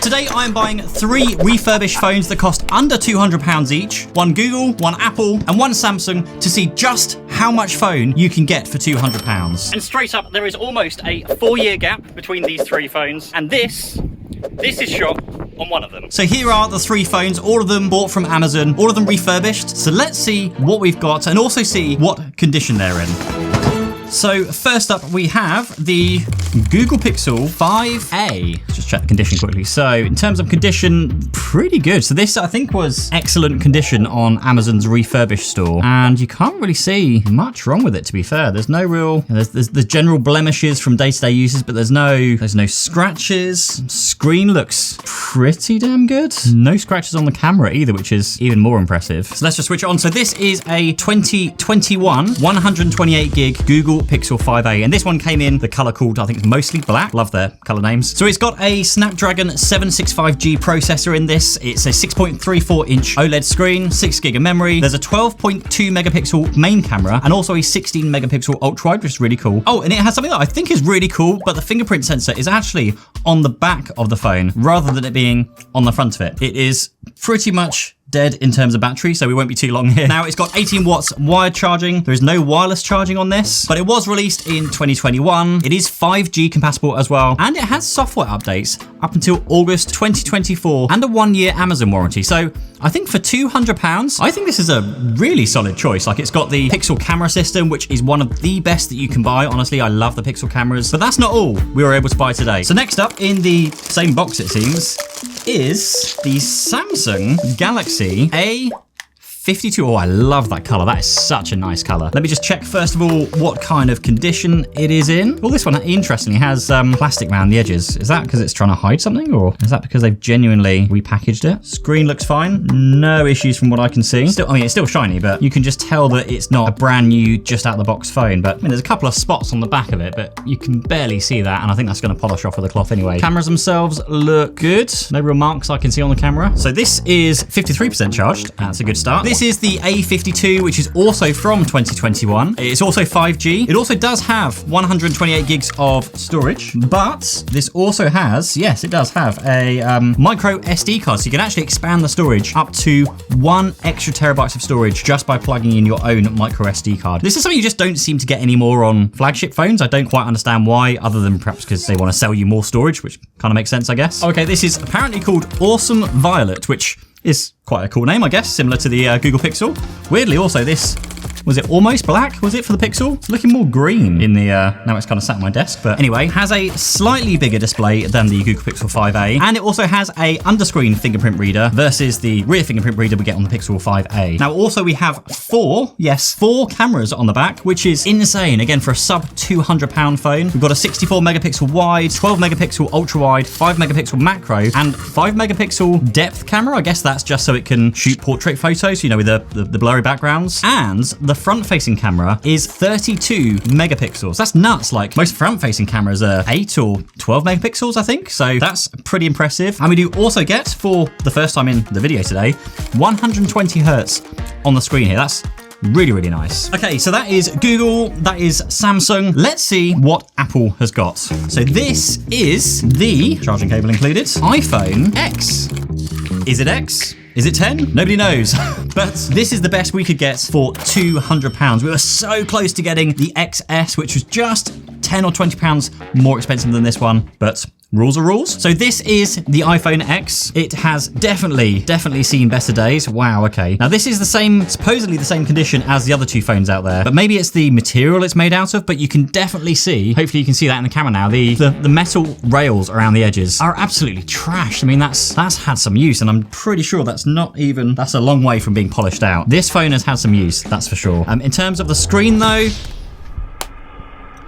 Today I'm buying 3 refurbished phones that cost under £200 each, one Google, one Apple, and one Samsung, to see just how much phone you can get for £200. And straight up, there is almost a 4-year gap between these 3 phones, and this is shot on one of them. So here are the 3 phones, all of them bought from Amazon, all of them refurbished. So let's see what we've got and also see what condition they're in. So first up we have the Google Pixel 5a. Let's just check the condition quickly. So in terms of condition, pretty good. So this I think was excellent condition on Amazon's refurbished store, and you can't really see much wrong with it, to be fair. There's no real, there's the general blemishes from day-to-day uses, but there's no scratches. Screen looks pretty damn good. No scratches on the camera either, which is even more impressive. So let's just switch it on. So this is a 2021 128 gig Google Pixel 5a, and this one came in the color called, I think it's mostly black. Love their color names. So it's got a Snapdragon 765G processor in this. It's a 6.34 inch OLED screen, 6 gig of memory. There's a 12.2 megapixel main camera and also a 16 megapixel ultra wide, which is really cool. Oh, and it has something that I think is really cool, but the fingerprint sensor is actually on the back of the phone rather than it being on the front of it. It is pretty much dead in terms of battery, so we won't be too long here. Now, it's got 18 watts wired charging. There is no wireless charging on this, but it was released in 2021. It is 5G compatible as well, and it has software updates up until August 2024 and a 1-year Amazon warranty. So I think for £200, I think this is a really solid choice. Like, it's got the Pixel camera system, which is one of the best that you can buy. Honestly, I love the Pixel cameras, but that's not all we were able to buy today. So next up in the same box, it seems, is the Samsung Galaxy A52. Oh, I love that color. That is such a nice color. Let me just check first of all what kind of condition it is in. Well, this one interestingly has plastic around the edges. Is that because it's trying to hide something, or is that because they've genuinely repackaged it? Screen looks fine. No issues from what I can see. Still, I mean, it's still shiny, but you can just tell that it's not a brand new, just out of the box phone. But I mean, there's a couple of spots on the back of it, but you can barely see that, and I think that's going to polish off with the cloth anyway. Cameras themselves look good. No real marks I can see on the camera. So this is 53% charged. That's a good start. This is the A52, which is also from 2021. It's also 5G. It also does have 128 gigs of storage, but this also has, yes, it does have a micro SD card. So you can actually expand the storage up to 1 extra terabytes of storage just by plugging in your own micro SD card. This is something you just don't seem to get anymore on flagship phones. I don't quite understand why, other than perhaps because they want to sell you more storage, which kind of makes sense, I guess. Okay, this is apparently called Awesome Violet, which is quite a cool name, I guess, similar to the Google Pixel. Weirdly, also, this, was it almost black? Was it for the Pixel? It's looking more green in the, now it's kind of sat on my desk, but anyway, has a slightly bigger display than the Google Pixel 5a, and it also has a underscreen fingerprint reader versus the rear fingerprint reader we get on the Pixel 5a. Now, also we have 4 cameras on the back, which is insane. Again, for a sub £200 phone, we've got a 64 megapixel wide, 12 megapixel ultra wide, 5 megapixel macro, and 5 megapixel depth camera. I guess that's just so it can shoot portrait photos, you know, with the blurry backgrounds. And the front-facing camera is 32 megapixels. That's nuts. Like, most front-facing cameras are 8 or 12 megapixels, I think. So that's pretty impressive. And we do also get, for the first time in the video today, 120 hertz on the screen here. That's really, really nice. Okay, so that is Google, that is Samsung. Let's see what Apple has got. So this is the, charging cable included, iPhone X. Is it X? Is it 10? Nobody knows. But this is the best we could get for £200. We were so close to getting the XS, which was just £10 or £20 more expensive than this one, but rules are rules. So this is the iPhone X. It has definitely seen better days. Wow, okay. Now this is the same, supposedly the same condition as the other 2 phones out there, but maybe it's the material it's made out of, but you can definitely see, hopefully you can see that in the camera now, the metal rails around the edges are absolutely trashed. I mean, that's had some use, and I'm pretty sure that's a long way from being polished out. This phone has had some use, that's for sure. In terms of the screen though,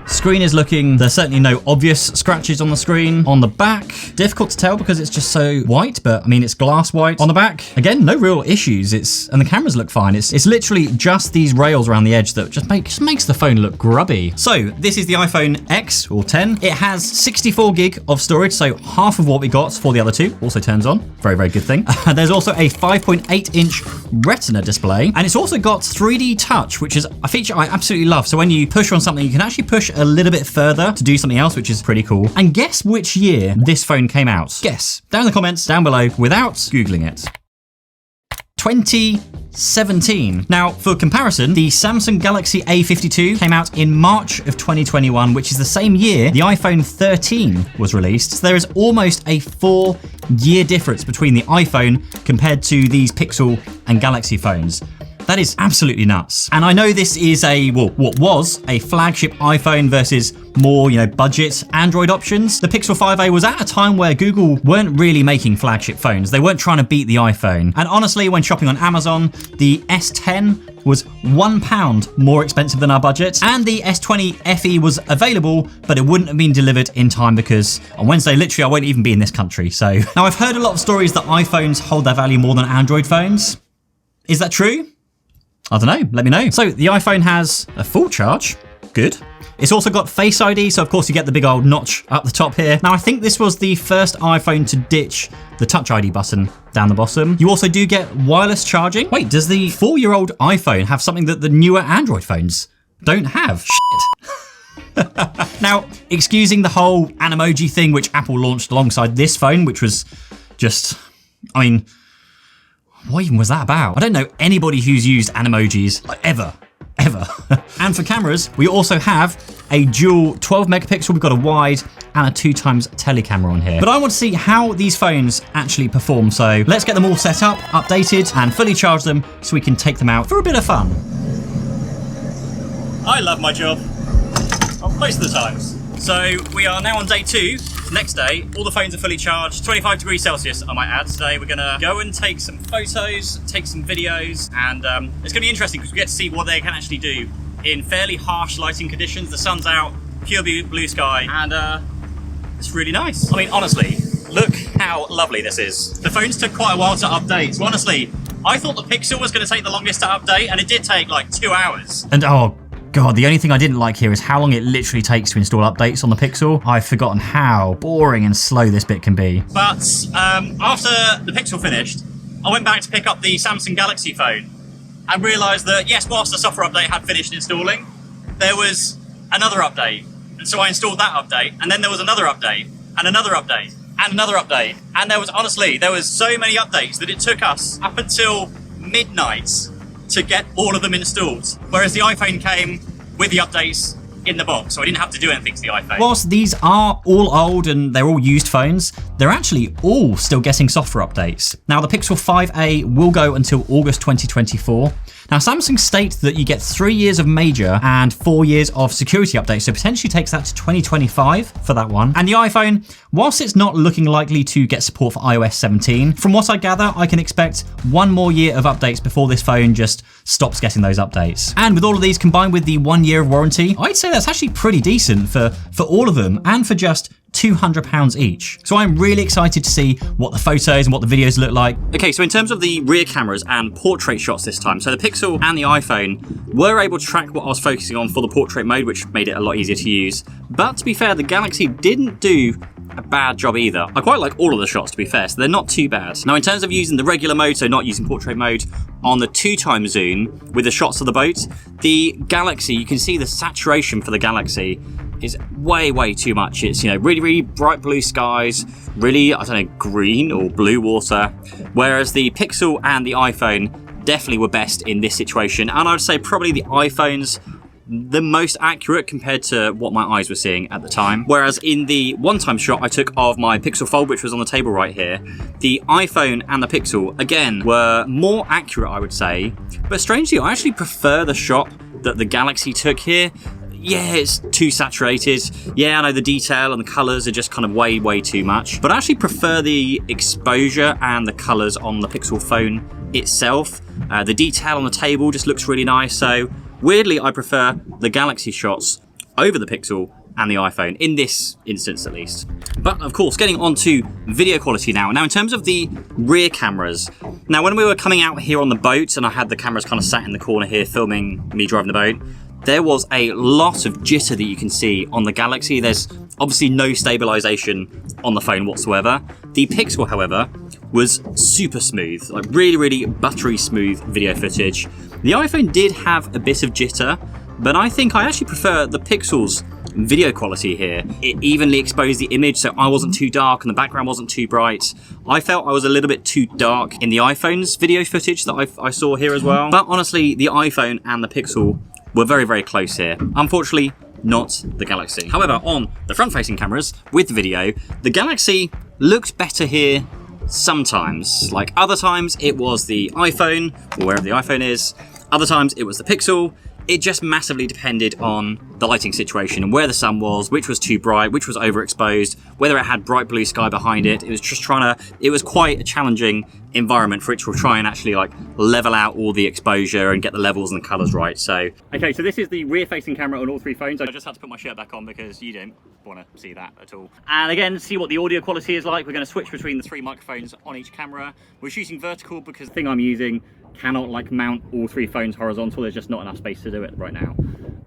Screen is looking, there's certainly no obvious scratches on the screen. On the back, difficult to tell because it's just so white, but I mean, it's glass white. On the back, again, no real issues. And the cameras look fine. It's literally just these rails around the edge that just makes the phone look grubby. So this is the iPhone X or 10. It has 64 gig of storage, so half of what we got for the other two. Also turns on, very, very good thing. There's also a 5.8 inch Retina display, and it's also got 3D touch, which is a feature I absolutely love. So when you push on something, you can actually push a little bit further to do something else, which is pretty cool. And guess which year this phone came out? Guess. Down in the comments, down below, without Googling it. 2017. Now, for comparison, the Samsung Galaxy A52 came out in March of 2021, which is the same year the iPhone 13 was released. So there is almost a 4-year difference between the iPhone compared to these Pixel and Galaxy phones. That is absolutely nuts. And I know this is what was a flagship iPhone versus more, budget Android options. The Pixel 5a was at a time where Google weren't really making flagship phones. They weren't trying to beat the iPhone. And honestly, when shopping on Amazon, the S10 was £1 more expensive than our budget. And the S20 FE was available, but it wouldn't have been delivered in time because on Wednesday, literally, I won't even be in this country. So now I've heard a lot of stories that iPhones hold their value more than Android phones. Is that true? I don't know, let me know. So the iPhone has a full charge, good. It's also got Face ID, so of course you get the big old notch up the top here. Now I think this was the first iPhone to ditch the Touch ID button down the bottom. You also do get wireless charging. Wait, does the 4-year-old iPhone have something that the newer Android phones don't have? Shit. Now, excusing the whole Animoji thing which Apple launched alongside this phone, which was just, what even was that about? I don't know anybody who's used Animojis, ever. And for cameras, we also have a dual 12 megapixel, we've got a wide and a 2x telecamera on here. But I want to see how these phones actually perform, so let's get them all set up, updated, and fully charge them so we can take them out for a bit of fun. I love my job, most of the times. So we are now on day 2. Next day, all the phones are fully charged, 25 degrees Celsius, I might add. Today we're gonna go and take some photos, take some videos, and it's gonna be interesting because we get to see what they can actually do in fairly harsh lighting conditions. The sun's out, pure blue sky, and it's really nice. Honestly, look how lovely this is. The phones took quite a while to update. So honestly, I thought the Pixel was gonna take the longest to update, and it did take like 2 hours. And oh, God, the only thing I didn't like here is how long it literally takes to install updates on the Pixel. I've forgotten how boring and slow this bit can be. But after the Pixel finished, I went back to pick up the Samsung Galaxy phone and realised that, yes, whilst the software update had finished installing, there was another update. And so I installed that update, and then there was another update, and another update, and another update. And there was so many updates that it took us up until midnight to get all of them installed, whereas the iPhone came with the updates in the box, so I didn't have to do anything to the iPhone. Whilst these are all old and they're all used phones, they're actually all still getting software updates. Now the Pixel 5a will go until August 2024. Now Samsung states that you get 3 years of major and 4 years of security updates, so potentially takes that to 2025 for that one. And the iPhone, whilst it's not looking likely to get support for iOS 17, from what I gather, I can expect 1 more year of updates before this phone just stops getting those updates. And with all of these combined with the 1 year of warranty, I'd say that's actually pretty decent for all of them and for just £200 each. So I'm really excited to see what the photos and what the videos look like. Okay, so in terms of the rear cameras and portrait shots this time, so the Pixel and the iPhone were able to track what I was focusing on for the portrait mode, which made it a lot easier to use. But to be fair, the Galaxy didn't do a bad job either. I quite like all of the shots, to be fair, so they're not too bad. Now in terms of using the regular mode, so not using portrait mode, on the 2x zoom with the shots of the boat, the Galaxy, you can see the saturation for the Galaxy is way too much. It's, really bright blue skies, really, green or blue water, whereas the Pixel and the iPhone definitely were best in this situation, and I would say probably the iPhone's the most accurate compared to what my eyes were seeing at the time. Whereas in the one-time shot I took of my Pixel Fold, which was on the table right here, the iPhone and the Pixel, again, were more accurate, I would say. But strangely, I actually prefer the shot that the Galaxy took here. Yeah, it's too saturated. Yeah, I know the detail and the colours are just kind of way too much. But I actually prefer the exposure and the colours on the Pixel phone itself. The detail on the table just looks really nice. So weirdly, I prefer the Galaxy shots over the Pixel and the iPhone, in this instance at least. But of course, getting on to video quality now. Now in terms of the rear cameras, now when we were coming out here on the boat and I had the cameras kind of sat in the corner here filming me driving the boat, there was a lot of jitter that you can see on the Galaxy. There's obviously no stabilization on the phone whatsoever. The Pixel, however, was super smooth, like really buttery smooth video footage. The iPhone did have a bit of jitter, but I think I actually prefer the Pixel's video quality here. It evenly exposed the image, so I wasn't too dark and the background wasn't too bright. I felt I was a little bit too dark in the iPhone's video footage that I saw here as well. But honestly, the iPhone and the Pixel were very, very close here. Unfortunately, not the Galaxy. However, on the front-facing cameras with the video, the Galaxy looked better here sometimes. Like other times, it was the iPhone, or wherever the iPhone is. Other times, it was the Pixel. It just massively depended on the lighting situation and where the sun was, which was too bright, which was overexposed, whether it had bright blue sky behind it. It was just it was quite a challenging environment for it to try and actually like level out all the exposure and get the levels and the colors right. So, okay, so this is the rear facing camera on all three phones. I just had to put my shirt back on because you don't want to see that at all. And again, see what the audio quality is like. We're going to switch between the 3 microphones on each camera. We're shooting vertical because the thing I'm using cannot like mount all 3 phones horizontal. There's just not enough space to do it right now.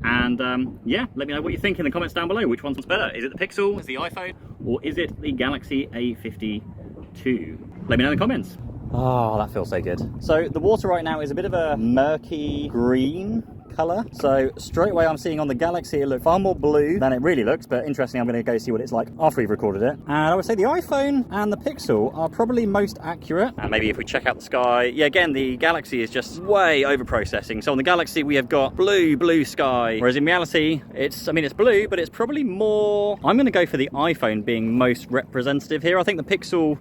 And yeah, let me know what you think in the comments down below. Which one's better? Is it the Pixel, is it the iPhone, or is it the Galaxy A52? Let me know in the comments. Oh, that feels so good. So the water right now is a bit of a murky green colour. So straight away I'm seeing on the Galaxy it looks far more blue than it really looks, but interesting, I'm going to go see what it's like after we've recorded it. And I would say the iPhone and the Pixel are probably most accurate. And maybe if we check out the sky, yeah, again, the Galaxy is just way over processing. So on the Galaxy we have got blue sky, whereas in reality it's blue, but it's probably more, I'm going to go for the iPhone being most representative here. I think the Pixel,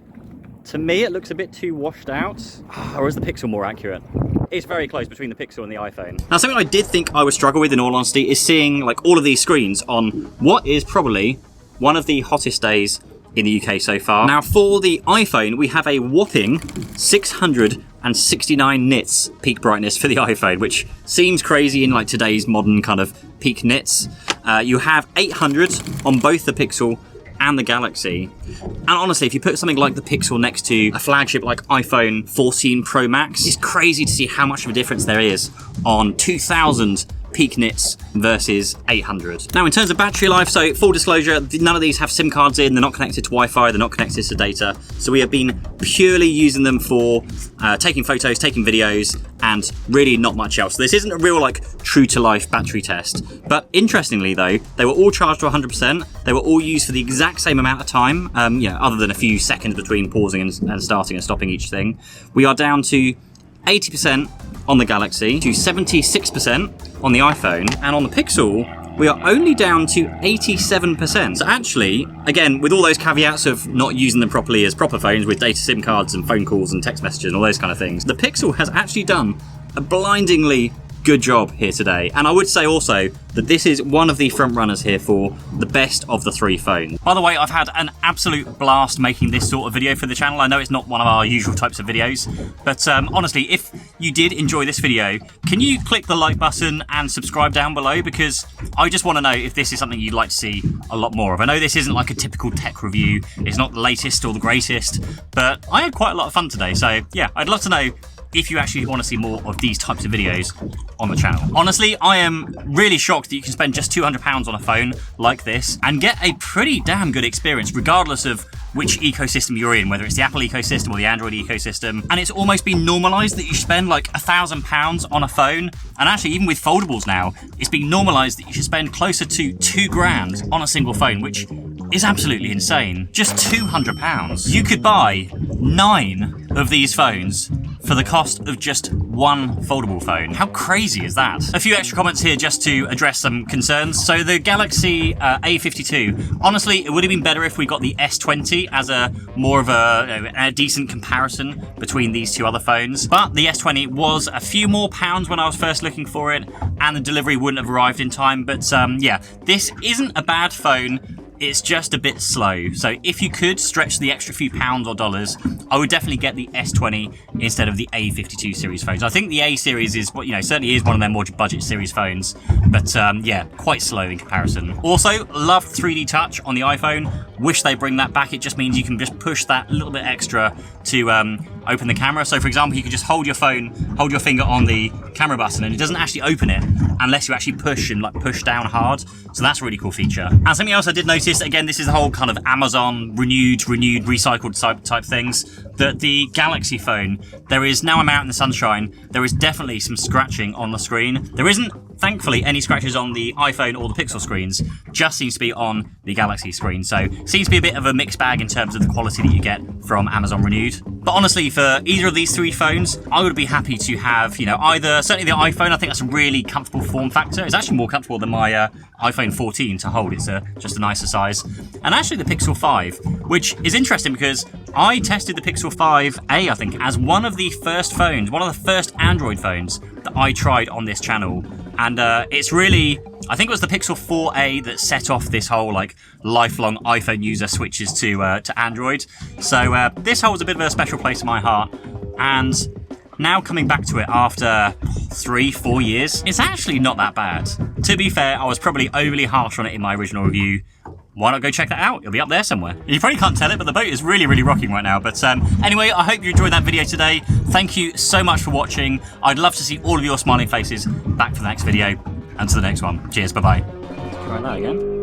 to me, it looks a bit too washed out. Or is the Pixel more accurate? It's very close between the Pixel and the iPhone. Now, something I did think I would struggle with, in all honesty, is seeing like all of these screens on what is probably one of the hottest days in the UK so far. Now, for the iPhone, we have a whopping 669 nits peak brightness for the iPhone, which seems crazy in like today's modern kind of peak nits. You have 800 on both the Pixel and the Galaxy. And honestly, if you put something like the Pixel next to a flagship like iPhone 14 Pro Max, it's crazy to see how much of a difference there is on 2000 peak nits versus 800. Now, in terms of battery life, so full disclosure, none of these have SIM cards in, they're not connected to Wi-Fi, they're not connected to data. So we have been purely using them for taking photos, taking videos, and really not much else. So this isn't a real like true to life battery test. But interestingly though, they were all charged to 100%. They were all used for the exact same amount of time, other than a few seconds between pausing and starting and stopping each thing. We are down to 80% on the Galaxy, to 76% on the iPhone, and on the Pixel, we are only down to 87%. So actually, again, with all those caveats of not using them properly as proper phones with data SIM cards and phone calls and text messages and all those kind of things, the Pixel has actually done a blindingly good job here today. And I would say also that this is one of the front runners here for the best of the 3 phones. By the way, I've had an absolute blast making this sort of video for the channel. I know it's not one of our usual types of videos, but honestly, if you did enjoy this video, can you click the like button and subscribe down below? Because I just want to know if this is something you'd like to see a lot more of. I know this isn't like a typical tech review, it's not the latest or the greatest, but I had quite a lot of fun today. So yeah, I'd love to know if you actually want to see more of these types of videos on the channel. Honestly, I am really shocked that you can spend just £200 on a phone like this and get a pretty damn good experience regardless of which ecosystem you're in, whether it's the Apple ecosystem or the Android ecosystem. And it's almost been normalized that you spend like £1,000 on a phone. And actually, even with foldables now, it's been normalized that you should spend closer to £2,000 on a single phone, which is absolutely insane. Just £200. You could buy 9 of these phones for the cost of just one foldable phone. How crazy is that? A few extra comments here just to address some concerns. So the Galaxy A52, honestly, it would have been better if we got the S20 as a more of a decent comparison between these 2 other phones. But the S20 was a few more pounds when I was first looking for it, and the delivery wouldn't have arrived in time. But yeah, this isn't a bad phone. It's just a bit slow. So if you could stretch the extra few pounds or dollars, I would definitely get the S20 instead of the A52 series phones. I think the A series is what, certainly is one of their more budget series phones, but yeah, quite slow in comparison. Also, love 3D touch on the iPhone. Wish they bring that back. It just means you can just push that little bit extra to open the camera. So for example, you could just hold your finger on the camera button and it doesn't actually open it unless you actually push and like push down hard. So that's a really cool feature. And something else I did notice, again, this is the whole kind of Amazon renewed, recycled type things, that the Galaxy phone, there is, now I'm out in the sunshine, there is definitely some scratching on the screen. There isn't Thankfully, any scratches on the iPhone or the Pixel screens just seems to be on the Galaxy screen. So seems to be a bit of a mixed bag in terms of the quality that you get from Amazon Renewed. But honestly, for either of these three phones, I would be happy to have, you know, either, certainly the iPhone, I think that's a really comfortable form factor. It's actually more comfortable than my iPhone 14 to hold. It's just a nicer size. And actually the Pixel 5, which is interesting because I tested the Pixel 5a, I think, as one of the first phones, one of the first Android phones that I tried on this channel. And it's really, I think it was the Pixel 4a that set off this whole like lifelong iPhone user switches to Android. So this holds a bit of a special place in my heart. And now coming back to it after 3-4 years, it's actually not that bad. To be fair, I was probably overly harsh on it in my original review. Why not go check that out? It'll be up there somewhere. You probably can't tell it, but the boat is really, really rocking right now. But anyway, I hope you enjoyed that video today. Thank you so much for watching. I'd love to see all of your smiling faces back for the next video. And to the next one. Cheers, bye-bye. Try that again.